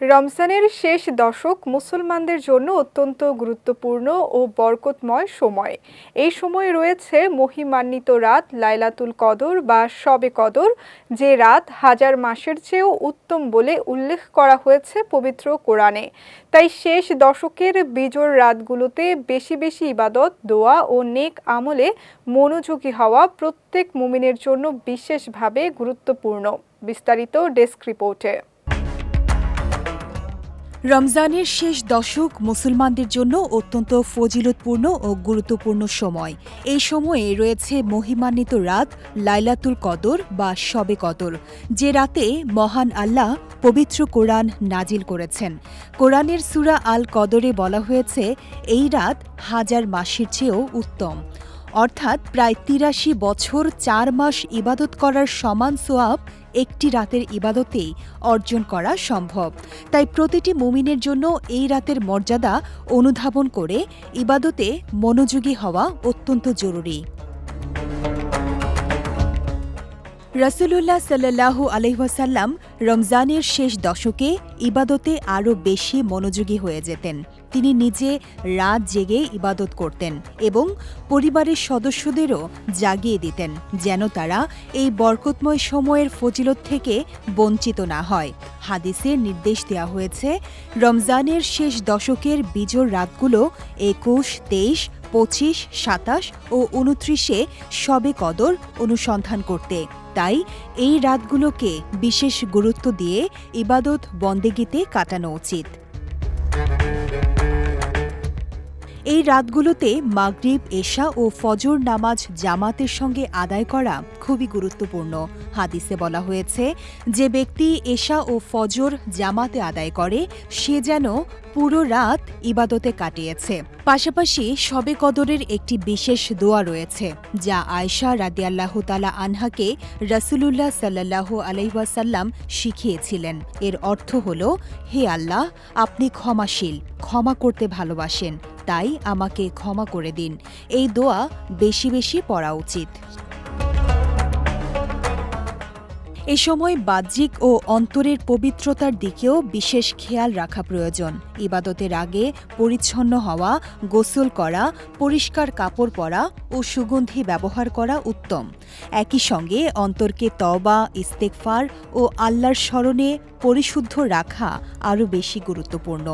রমজানের শেষ দশক মুসলমানদের জন্য অত্যন্ত গুরুত্বপূর্ণ ও বরকতময় সময়। এই সময়ে রয়েছে মহিমান্বিত রাত লাইলাতুল কদর বা শবে কদর, যে রাত হাজার মাসের চেয়েও উত্তম বলে উল্লেখ করা হয়েছে পবিত্র কোরআনে। তাই শেষ দশকের বিজোড় রাতগুলোতে বেশি বেশি ইবাদত, দোয়া ও নেক আমলে মনোযোগী হওয়া প্রত্যেক মুমিনের জন্য বিশেষভাবে গুরুত্বপূর্ণ। বিস্তারিত ডেস্ক রিপোর্টে। রমজানের শেষ দশক মুসলমানদের জন্য অত্যন্ত ফজিলতপূর্ণ ও গুরুত্বপূর্ণ সময়। এই সময়ে রয়েছে মহিমান্বিত রাত লাইলাতুল কদর বা শবে কদর, যে রাতে মহান আল্লাহ পবিত্র কোরআন নাজিল করেছেন। কোরআনের সূরা আল কদরে বলা হয়েছে, এই রাত হাজার মাসের চেয়েও উত্তম, অর্থাৎ প্রায় ৮৩ বছর ৪ মাস ইবাদত করার সমান সোয়াব একটি রাতের ইবাদতেই অর্জন করা সম্ভব। তাই প্রতিটি মুমিনের জন্য এই রাতের মর্যাদা অনুধাবন করে ইবাদতে মনোযোগী হওয়া অত্যন্ত জরুরি। রাসূলুল্লাহ সাল্লাল্লাহু আলাইহি ওয়াসাল্লাম রমজানের শেষ দশকে ইবাদতে আরও বেশি মনোযোগী হয়ে যেতেন। তিনি নিজে রাত জেগে ইবাদত করতেন এবং পরিবারের সদস্যদেরও জাগিয়ে দিতেন, যেন তারা এই বরকতময় সময়ের ফজিলত থেকে বঞ্চিত না হয়। হাদিসে নির্দেশ দেওয়া হয়েছে, রমজানের শেষ দশকের বিজোড় রাতগুলো ২১, ২৩, ২৫, ২৭ ও ২৯-এ শবে কদর অনুসন্ধান করতে। তাই এই রাতগুলোকে বিশেষ গুরুত্ব দিয়ে ইবাদত বন্দেগিতে কাটানো উচিত। এই রাতগুলোতে মাগরিব, এশা ও ফজর নামাজ জামাতের সঙ্গে আদায় করা খুবই গুরুত্বপূর্ণ। হাদিসে বলা হয়েছে, যে ব্যক্তি এশা ও ফজর জামাতে আদায় করে সে যেন পুরো রাত ইবাদতে কাটিয়েছে। পাশাপাশি শবে কদরের একটি বিশেষ দোয়া রয়েছে, যা আয়েশা রাদিয়াল্লাহু তাআলা আনহাকে রাসূলুল্লাহ সাল্লাল্লাহু আলাইহি ওয়াসাল্লাম শিখিয়েছিলেন। এর অর্থ হল, হে আল্লাহ, আপনি ক্ষমাশীল, ক্ষমা করতে ভালোবাসেন, তাই আমাকে ক্ষমা করে দিন। এই দোয়া বেশি বেশি পড়া উচিত। এ সময় বাহ্যিক ও অন্তরের পবিত্রতার দিকেও বিশেষ খেয়াল রাখা প্রয়োজন। ইবাদতের আগে পরিচ্ছন্ন হওয়া, গোসল করা, পরিষ্কার কাপড় পরা ও সুগন্ধি ব্যবহার করা উত্তম। একই সঙ্গে অন্তরকে তওবা, ইস্তেগফার ও আল্লাহর স্মরণে পরিশুদ্ধ রাখা আরও বেশি গুরুত্বপূর্ণ।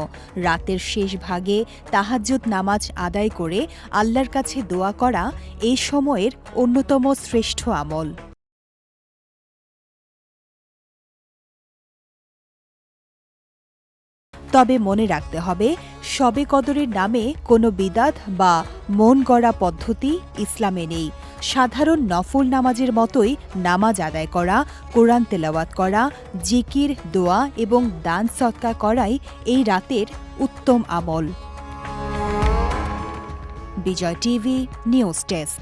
রাতের শেষ ভাগে তাহাজ্জুদ নামাজ আদায় করে আল্লাহর কাছে দোয়া করা এই সময়ের অন্যতম শ্রেষ্ঠ আমল। তবে মনে রাখতে হবে, শবে কদরের নামে কোনো বিদাত বা মন গড়া পদ্ধতি ইসলামে নেই। সাধারণ নফল নামাজের মতোই নামাজ আদায় করা, কোরআন তেলাওয়াত করা, জিকির, দোয়া এবং দান সদকা করাই এই রাতের উত্তম আমল। বিজয় টিভি নিউজ ডেস্ক।